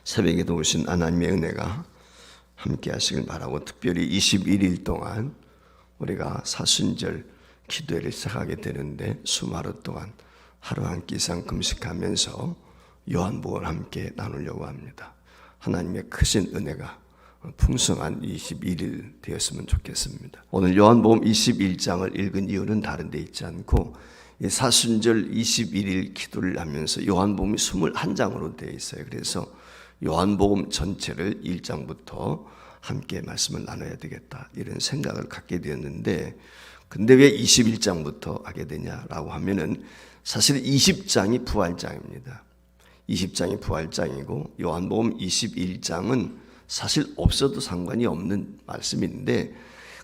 새벽에도 오신 하나님의 은혜가 함께 하시길 바라고, 특별히 21일 동안 우리가 사순절 기도회를 시작하게 되는데 수마루 동안 하루 한 끼 이상 금식하면서 요한복음을 함께 나누려고 합니다. 하나님의 크신 은혜가 풍성한 21일 되었으면 좋겠습니다. 오늘 요한복음 21장을 읽은 이유는 다른 데 있지 않고 사순절 21일 기도를 하면서 요한복음이 21장으로 되어 있어요. 그래서 요한복음 전체를 1장부터 함께 말씀을 나눠야 되겠다, 이런 생각을 갖게 되었는데, 근데 왜 21장부터 하게 되냐라고 하면은 사실 20장이 부활장입니다. 20장이 부활장이고 요한복음 21장은 사실 없어도 상관이 없는 말씀인데,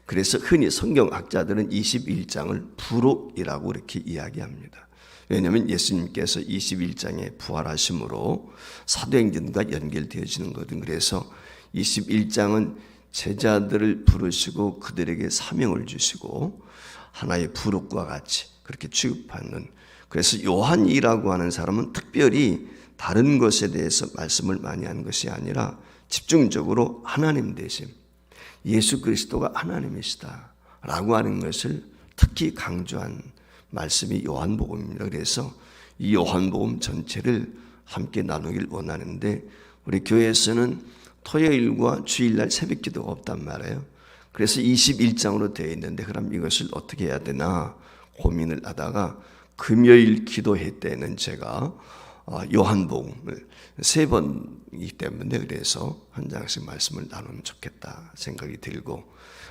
그래서 흔히 성경학자들은 21장을 부록이라고 이렇게 이야기합니다. 왜냐하면 예수님께서 21장에 부활하심으로 사도행전과 연결되어지는 거든. 그래서 21장은 제자들을 부르시고 그들에게 사명을 주시고 하나의 부록과 같이 그렇게 취급하는, 그래서 요한이라고 하는 사람은 특별히 다른 것에 대해서 말씀을 많이 한 것이 아니라 집중적으로 하나님 되심, 예수 그리스도가 하나님이시다 라고 하는 것을 특히 강조한 말씀이 요한복음입니다. 그래서 이 요한복음 전체를 함께 나누길 원하는데, 우리 교회에서는 토요일과 주일날 새벽 기도가 없단 말이에요. 그래서 21장으로 되어 있는데 그럼 이것을 어떻게 해야 되나 고민을 하다가 금요일 기도회 때는 제가 요한복음을 3번이기 때문에 그래서 한 장씩 말씀을 나누면 좋겠다 생각이 들고,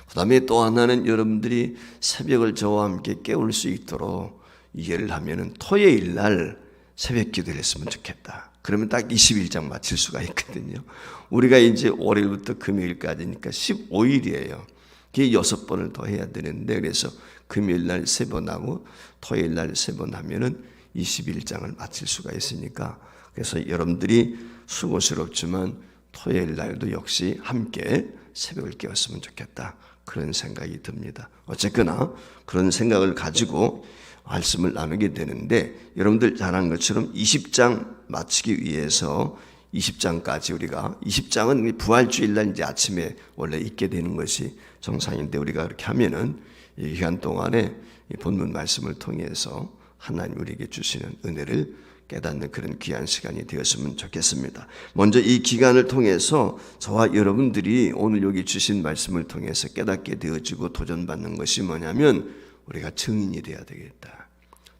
그 다음에 또 하나는 여러분들이 새벽을 저와 함께 깨울 수 있도록 이해를 하면은 토요일 날 새벽 기도를 했으면 좋겠다. 그러면 딱 21장 마칠 수가 있거든요. 우리가 이제 월요일부터 금요일까지니까 15일이에요. 그게 6번을 더 해야 되는데, 그래서 금요일 날 3번 하고 토요일 날 3번 하면은 21장을 마칠 수가 있으니까, 그래서 여러분들이 수고스럽지만 토요일 날도 역시 함께 새벽을 깨웠으면 좋겠다, 그런 생각이 듭니다. 어쨌거나 그런 생각을 가지고 말씀을 나누게 되는데, 여러분들 잘 아는 것처럼 20장 마치기 위해서 20장까지 우리가 20장은 부활주일날 이제 아침에 원래 있게 되는 것이 정상인데, 우리가 그렇게 하면은 이 기간 동안에 이 본문 말씀을 통해서 하나님 우리에게 주시는 은혜를 깨닫는 그런 귀한 시간이 되었으면 좋겠습니다. 먼저 이 기간을 통해서 저와 여러분들이 오늘 여기 주신 말씀을 통해서 깨닫게 되어지고 도전받는 것이 뭐냐면, 우리가 증인이 되어야 되겠다.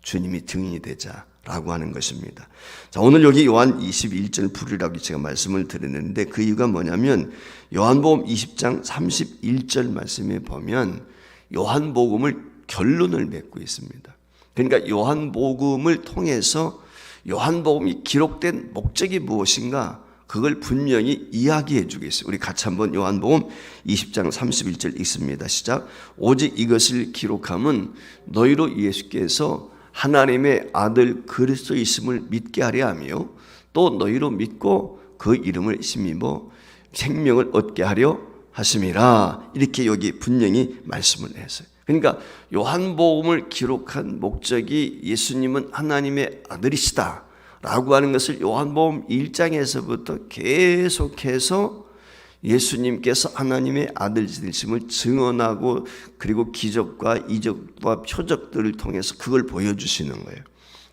주님이 증인이 되자라고 하는 것입니다. 자, 오늘 여기 요한 21절 부르라고 제가 말씀을 드렸는데, 그 이유가 뭐냐면 요한복음 20장 31절 말씀에 보면 요한복음을 결론을 맺고 있습니다. 그러니까 요한복음을 통해서 요한복음이 기록된 목적이 무엇인가, 그걸 분명히 이야기해 주겠어요. 우리 같이 한번 요한복음 20장 31절 읽습니다. 시작. 오직 이것을 기록함은 너희로 예수께서 하나님의 아들 그리스도이심을 믿게 하려 하며, 또 너희로 믿고 그 이름을 힘입어 생명을 얻게 하려 하심이라. 이렇게 여기 분명히 말씀을 했어요. 그러니까 요한복음을 기록한 목적이 예수님은 하나님의 아들이시다 라고 하는 것을 요한복음 1장에서부터 계속해서 예수님께서 하나님의 아들이심을 증언하고, 그리고 기적과 이적과 표적들을 통해서 그걸 보여주시는 거예요.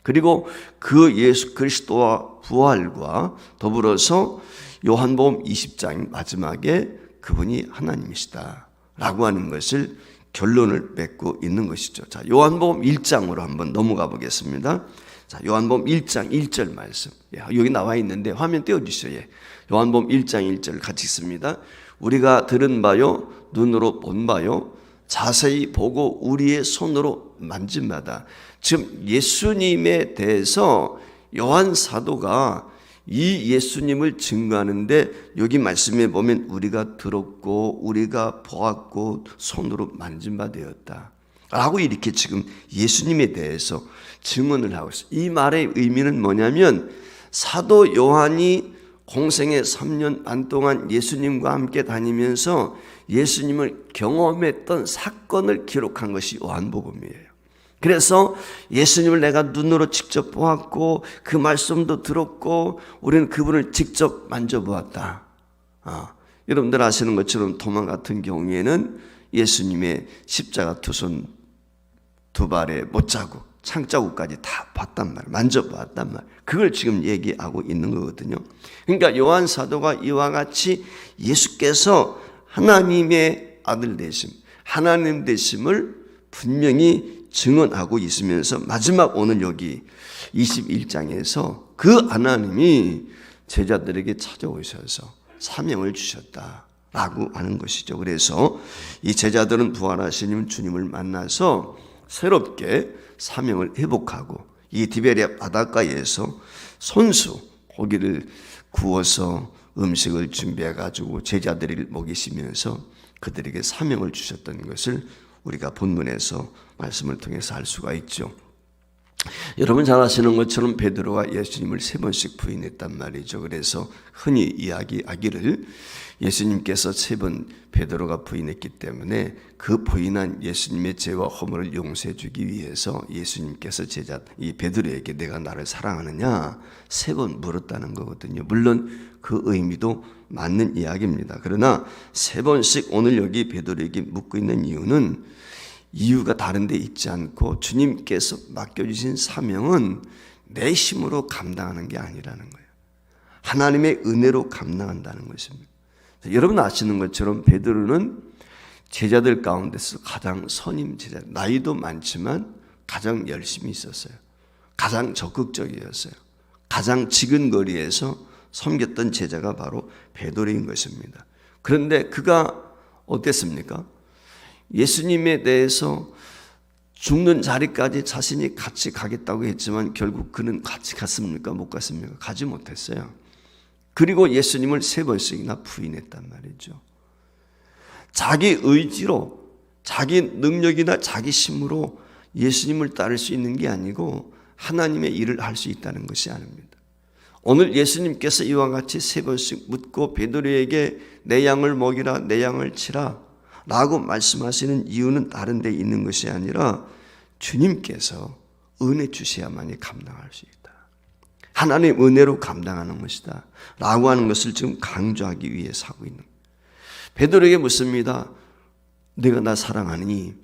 그리고 그 예수 그리스도와 부활과 더불어서 요한복음 20장 마지막에 그분이 하나님이시다 라고 하는 것을 결론을 맺고 있는 것이죠. 자, 요한복음 1장으로 한번 넘어가 보겠습니다. 자, 요한복음 1장 1절 말씀. 여기 나와 있는데 화면 띄워주시죠. 요한복음 1장 1절 같이 읽습니다. 우리가 들은 바요, 눈으로 본 바요, 자세히 보고 우리의 손으로 만진 바다. 지금 예수님에 대해서 요한 사도가 이 예수님을 증거하는데, 여기 말씀에 보면 우리가 들었고 우리가 보았고 손으로 만진 바 되었다 라고 이렇게 지금 예수님에 대해서 증언을 하고 있어요. 이 말의 의미는 뭐냐면, 사도 요한이 공생의 3년 반 동안 예수님과 함께 다니면서 예수님을 경험했던 사건을 기록한 것이 요한복음이에요. 그래서 예수님을 내가 눈으로 직접 보았고 그 말씀도 들었고 우리는 그분을 직접 만져보았다. 여러분들 아시는 것처럼 도마 같은 경우에는 예수님의 십자가 두 손 두 발에 못자국, 창자국까지 다 봤단 말이에요. 만져봤단 말이에요. 그걸 지금 얘기하고 있는 거거든요. 그러니까 요한 사도가 이와 같이 예수께서 하나님의 아들 되심, 하나님 되심을 분명히 증언하고 있으면서 마지막 오늘 여기 21장에서 그 하나님이 제자들에게 찾아오셔서 사명을 주셨다라고 하는 것이죠. 그래서 이 제자들은 부활하신 주님을 만나서 새롭게 사명을 회복하고 이 디베랴 바닷가에서 손수 고기를 구워서 음식을 준비해 가지고 제자들을 먹이시면서 그들에게 사명을 주셨던 것을 우리가 본문에서 말씀을 통해서 알 수가 있죠. 여러분 잘 아시는 것처럼 베드로가 예수님을 3번씩 부인했단 말이죠. 그래서 흔히 이야기하기를 예수님께서 3번 베드로가 부인했기 때문에 그 부인한 예수님의 죄와 허물을 용서해 주기 위해서 예수님께서 이 베드로에게 내가 나를 사랑하느냐 3번 물었다는 거거든요. 물론 그 의미도 맞는 이야기입니다. 그러나 3번씩 오늘 여기 베드로에게 묻고 있는 이유는 이유가 다른 데 있지 않고 주님께서 맡겨주신 사명은 내 힘으로 감당하는 게 아니라는 거예요. 하나님의 은혜로 감당한다는 것입니다. 여러분 아시는 것처럼 베드로는 제자들 가운데서 가장 선임 제자, 나이도 많지만 가장 열심히 있었어요. 가장 적극적이었어요. 가장 지근거리에서 섬겼던 제자가 바로 베드로인 것입니다. 그런데 그가 어땠습니까? 예수님에 대해서 죽는 자리까지 자신이 같이 가겠다고 했지만 결국 그는 같이 갔습니까? 못 갔습니까? 가지 못했어요. 그리고 예수님을 3번씩이나 부인했단 말이죠. 자기 의지로, 자기 능력이나 자기 힘으로 예수님을 따를 수 있는 게 아니고 하나님의 일을 할 수 있다는 것이 아닙니다. 오늘 예수님께서 이와 같이 3번씩 묻고 베드로에게 내 양을 먹이라, 내 양을 치라 라고 말씀하시는 이유는 다른 데 있는 것이 아니라 주님께서 은혜 주셔야만이 감당할 수 있다. 하나님의 은혜로 감당하는 것이다 라고 하는 것을 지금 강조하기 위해서 하고 있는 거예요. 베드로에게 묻습니다. 내가 나 사랑하니?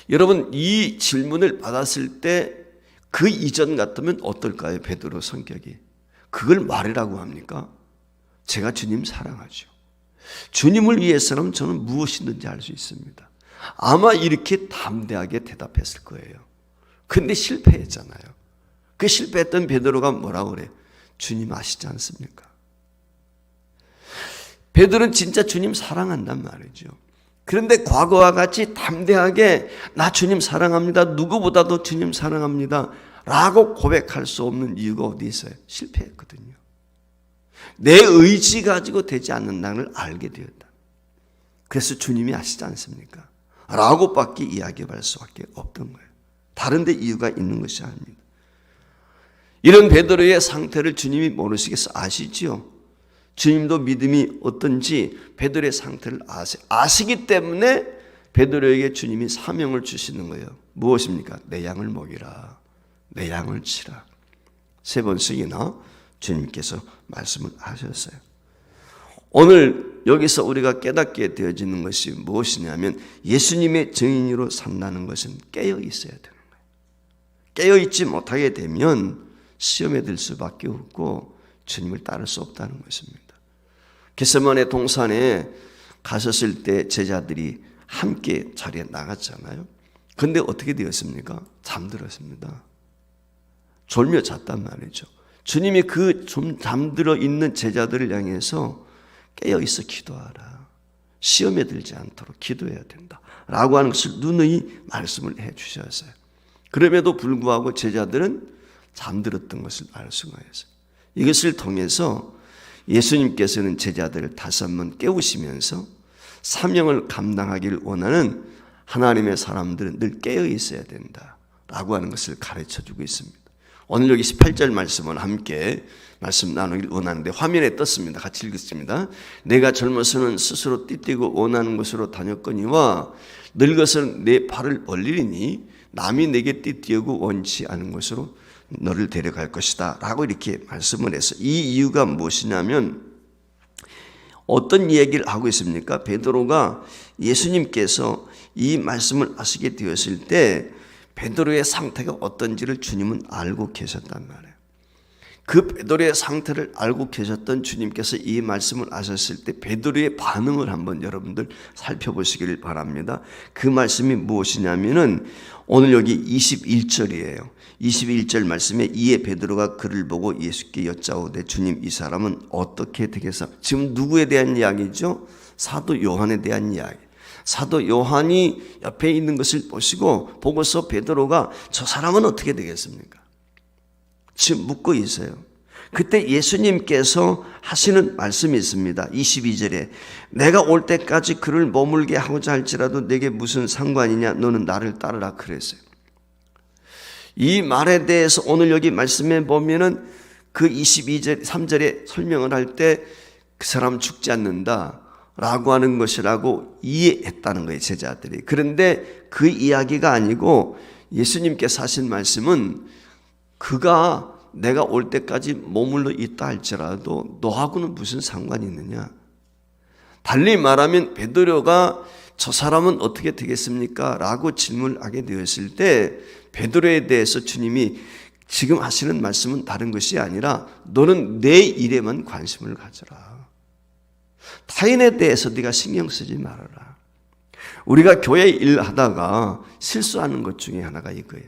여러분 이 질문을 받았을 때 그 이전 같으면 어떨까요? 베드로 성격이. 그걸 말이라고 합니까? 제가 주님 사랑하죠. 주님을 위해서는 저는 무엇이든지 할 수 있습니다. 아마 이렇게 담대하게 대답했을 거예요. 근데 실패했잖아요. 그 실패했던 베드로가 뭐라고 그래? 주님 아시지 않습니까? 베드로는 진짜 주님 사랑한단 말이죠. 그런데 과거와 같이 담대하게 나 주님 사랑합니다. 누구보다도 주님 사랑합니다. 라고 고백할 수 없는 이유가 어디 있어요? 실패했거든요. 내 의지 가지고 되지 않는다는 걸 알게 되었다. 그래서 주님이 아시지 않습니까? 라고밖에 이야기할 수밖에 없던 거예요. 다른 데 이유가 있는 것이 아닙니다. 이런 베드로의 상태를 주님이 모르시겠어? 아시지요? 주님도 믿음이 어떤지 베드로의 상태를 아시기 때문에 베드로에게 주님이 사명을 주시는 거예요. 무엇입니까? 내 양을 먹이라. 내 양을 치라. 3번씩이나 주님께서 말씀을 하셨어요. 오늘 여기서 우리가 깨닫게 되어지는 것이 무엇이냐면 예수님의 증인으로 산다는 것은 깨어 있어야 되는 거예요. 깨어 있지 못하게 되면 시험에 들 수밖에 없고 주님을 따를 수 없다는 것입니다. 겟세마네 동산에 가셨을 때 제자들이 함께 자리에 나갔잖아요. 그런데 어떻게 되었습니까? 잠들었습니다. 졸며 잤단 말이죠. 주님이 그 좀 잠들어 있는 제자들을 향해서 깨어있어 기도하라. 시험에 들지 않도록 기도해야 된다. 라고 하는 것을 누누이 말씀을 해 주셨어요. 그럼에도 불구하고 제자들은 잠들었던 것을 알 수가 있어요. 이것을 통해서 예수님께서는 제자들을 다시 한번 깨우시면서 사명을 감당하기를 원하는 하나님의 사람들은 늘 깨어 있어야 된다. 라고 하는 것을 가르쳐 주고 있습니다. 오늘 여기 18절 말씀은 함께 말씀 나누길 원하는데 화면에 떴습니다. 같이 읽겠습니다. 내가 젊어서는 스스로 띠뛰고 원하는 곳으로 다녔거니와 늙어서는 내 발을 벌리리니 남이 내게 띠띠우고 원치 않은 곳으로 너를 데려갈 것이다 라고 이렇게 말씀을 해서, 이 이유가 무엇이냐면 어떤 이야기를 하고 있습니까? 베드로가 예수님께서 이 말씀을 하시게 되었을 때 베드로의 상태가 어떤지를 주님은 알고 계셨단 말이에요. 그 베드로의 상태를 알고 계셨던 주님께서 이 말씀을 하셨을 때 베드로의 반응을 한번 여러분들 살펴보시기를 바랍니다. 그 말씀이 무엇이냐면은 오늘 여기 21절이에요. 21절 말씀에 이에 베드로가 그를 보고 예수께 여짜오되 주님 이 사람은 어떻게 되겠사? 지금 누구에 대한 이야기죠? 사도 요한에 대한 이야기. 사도 요한이 옆에 있는 것을 보고서 베드로가 저 사람은 어떻게 되겠습니까? 지금 묻고 있어요. 그때 예수님께서 하시는 말씀이 있습니다. 22절에 내가 올 때까지 그를 머물게 하고자 할지라도 내게 무슨 상관이냐? 너는 나를 따르라 그랬어요. 이 말에 대해서 오늘 여기 말씀에 보면은 그 22절 3절에 설명을 할 때 그 사람 죽지 않는다 라고 하는 것이라고 이해했다는 거예요, 제자들이. 그런데 그 이야기가 아니고 예수님께서 하신 말씀은 그가 내가 올 때까지 머물러 있다 할지라도 너하고는 무슨 상관이 있느냐. 달리 말하면 베드로가 저 사람은 어떻게 되겠습니까? 라고 질문을 하게 되었을 때 베드로에 대해서 주님이 지금 하시는 말씀은 다른 것이 아니라 너는 내 일에만 관심을 가져라. 타인에 대해서 네가 신경 쓰지 말아라. 우리가 교회 일하다가 실수하는 것 중에 하나가 이거예요.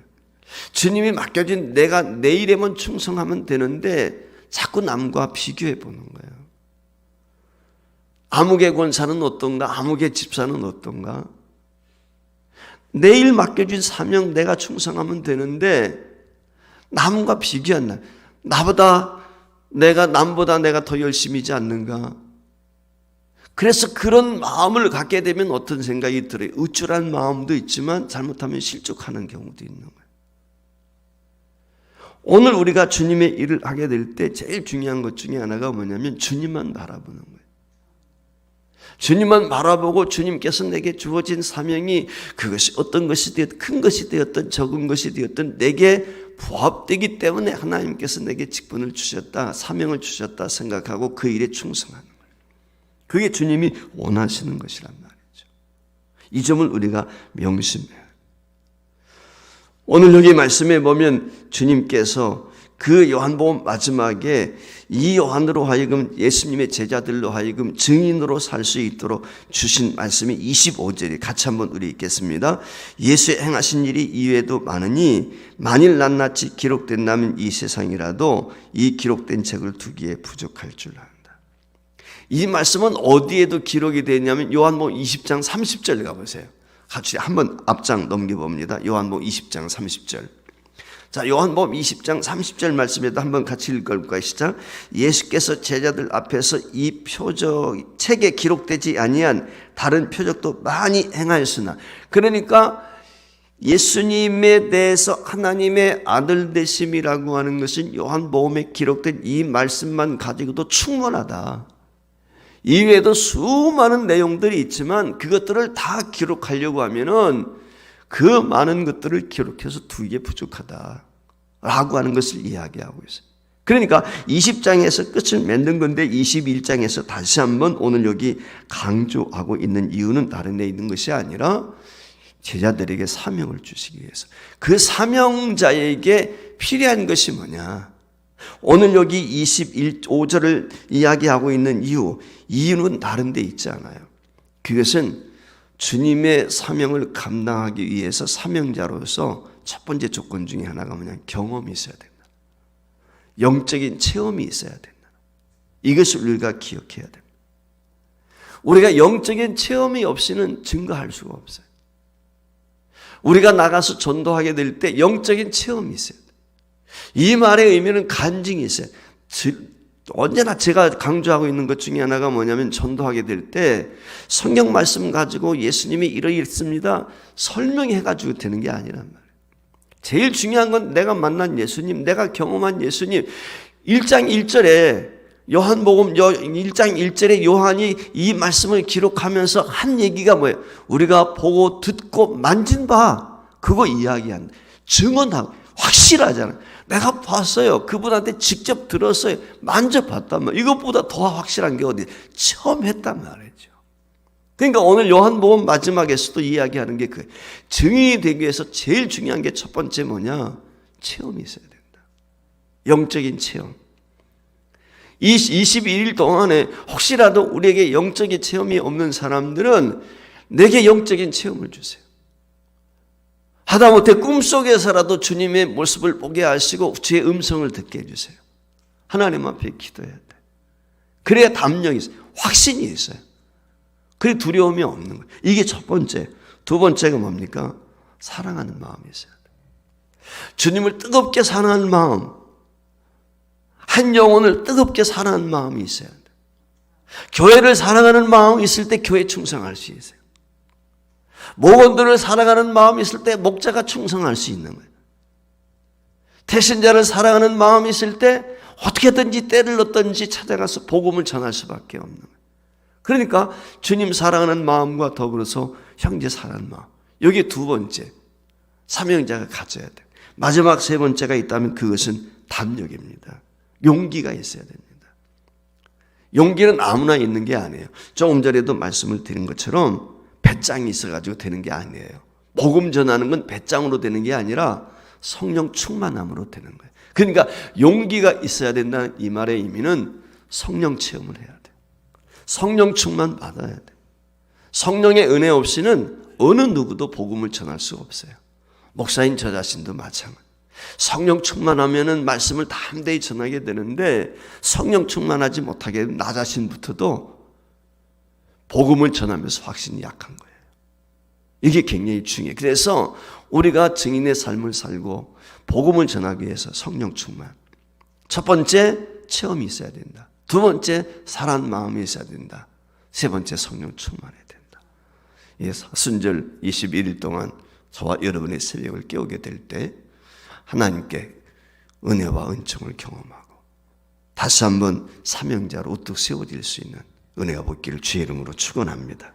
주님이 맡겨진 내가 내 일에만 충성하면 되는데 자꾸 남과 비교해 보는 거예요. 아무개 권사는 어떤가? 아무개 집사는 어떤가? 내 일 맡겨진 사명 내가 충성하면 되는데 남과 비교한다. 남보다 내가 더 열심히지 않는가? 그래서 그런 마음을 갖게 되면 어떤 생각이 들어요? 우쭐한 마음도 있지만 잘못하면 실족하는 경우도 있는 거예요. 오늘 우리가 주님의 일을 하게 될 때 제일 중요한 것 중에 하나가 뭐냐면 주님만 바라보는 거예요. 주님만 바라보고 주님께서 내게 주어진 사명이 그것이 어떤 것이 되었든 큰 것이 되었든 적은 것이 되었든 내게 부합되기 때문에 하나님께서 내게 직분을 주셨다, 사명을 주셨다 생각하고 그 일에 충성하는 거예요. 그게 주님이 원하시는 것이란 말이죠. 이 점을 우리가 명심해야 해요. 오늘 여기 말씀에 보면 주님께서 그 요한복음 마지막에 이 요한으로 하여금 예수님의 제자들로 하여금 증인으로 살 수 있도록 주신 말씀이 25절이 같이 한번 우리 읽겠습니다. 예수의 행하신 일이 이외에도 많으니 만일 낱낱이 기록된다면 이 세상이라도 이 기록된 책을 두기에 부족할 줄 안다. 이 말씀은 어디에도 기록이 되냐면 요한복음 20장 30절 가보세요. 같이 한번 앞장 넘겨봅니다. 요한복음 20장 30절. 자, 요한복음 20장 30절 말씀에도 한번 같이 읽어볼까요? 시작. 예수께서 제자들 앞에서 이 표적 책에 기록되지 아니한 다른 표적도 많이 행하였으나, 그러니까 예수님에 대해서 하나님의 아들 되심이라고 하는 것은 요한복음에 기록된 이 말씀만 가지고도 충분하다. 이외에도 수많은 내용들이 있지만 그것들을 다 기록하려고 하면은 그 많은 것들을 기록해서 두기에 부족하다 라고 하는 것을 이야기하고 있어요. 그러니까 20장에서 끝을 맺는 건데 21장에서 다시 한번 오늘 여기 강조하고 있는 이유는 다른 데 있는 것이 아니라 제자들에게 사명을 주시기 위해서, 그 사명자에게 필요한 것이 뭐냐, 오늘 여기 25절을 이야기하고 있는 이유는 다른 데 있지 않아요. 그것은 주님의 사명을 감당하기 위해서 사명자로서 첫 번째 조건 중에 하나가 뭐냐, 경험이 있어야 된다. 영적인 체험이 있어야 된다. 이것을 우리가 기억해야 됩니다. 우리가 영적인 체험이 없이는 증거할 수가 없어요. 우리가 나가서 전도하게 될 때 영적인 체험이 있어야 돼요. 이 말의 의미는 간증이 있어요. 언제나 제가 강조하고 있는 것 중에 하나가 뭐냐면 전도하게 될 때 성경 말씀 가지고 예수님이 이러했습니다 설명해가지고 되는 게 아니란 말이에요. 제일 중요한 건 내가 만난 예수님, 내가 경험한 예수님. 1장 1절에 요한복음 1장 1절에 요한이 이 말씀을 기록하면서 한 얘기가 뭐예요? 우리가 보고 듣고 만진 바 그거 이야기한 증언하고 확실하잖아요. 내가 봤어요. 그분한테 직접 들었어요. 만져봤단 말이에요. 이것보다 더 확실한 게 어디? 처음 했단 말이죠. 그러니까 오늘 요한복음 마지막에서도 이야기하는 게 그 증인이 되기 위해서 제일 중요한 게 첫 번째 뭐냐? 체험이 있어야 된다. 영적인 체험. 이 21일 동안에 혹시라도 우리에게 영적인 체험이 없는 사람들은 내게 영적인 체험을 주세요. 하다못해 꿈속에서라도 주님의 모습을 보게 하시고 주의 음성을 듣게 해주세요. 하나님 앞에 기도해야 돼. 그래야 담력이 있어요. 확신이 있어요. 그래 두려움이 없는 거예요. 이게 첫 번째. 두 번째가 뭡니까? 사랑하는 마음이 있어야 돼. 주님을 뜨겁게 사랑하는 마음, 한 영혼을 뜨겁게 사랑하는 마음이 있어야 돼. 교회를 사랑하는 마음이 있을 때 교회에 충성할 수 있어요. 목원들을 사랑하는 마음이 있을 때 목자가 충성할 수 있는 거예요. 태신자를 사랑하는 마음이 있을 때 어떻게든지 때를 넣든지 찾아가서 복음을 전할 수밖에 없는 거예요. 그러니까 주님 사랑하는 마음과 더불어서 형제 사랑하는 마음. 여기 두 번째, 사명자가 가져야 돼요. 마지막 세 번째가 있다면 그것은 담력입니다. 용기가 있어야 됩니다. 용기는 아무나 있는 게 아니에요. 조금 전에도 말씀을 드린 것처럼 배짱이 있어가지고 되는 게 아니에요. 복음 전하는 건 배짱으로 되는 게 아니라 성령 충만함으로 되는 거예요. 그러니까 용기가 있어야 된다는 이 말의 의미는 성령 체험을 해야 돼요. 성령 충만 받아야 돼요. 성령의 은혜 없이는 어느 누구도 복음을 전할 수가 없어요. 목사인 저 자신도 마찬가지. 성령 충만하면은 말씀을 담대히 전하게 되는데 성령 충만하지 못하게 되면 나 자신부터도 복음을 전하면서 확신이 약한 거예요. 이게 굉장히 중요해요. 그래서 우리가 증인의 삶을 살고 복음을 전하기 위해서 성령 충만. 첫 번째 체험이 있어야 된다. 두 번째 사랑하는 마음이 있어야 된다. 세 번째 성령 충만해야 된다. 이 사순절 21일 동안 저와 여러분의 새벽을 깨우게 될 때 하나님께 은혜와 은총을 경험하고 다시 한번 사명자로 우뚝 세워질 수 있는 은혜가 복기를 주의 이름으로 축원합니다.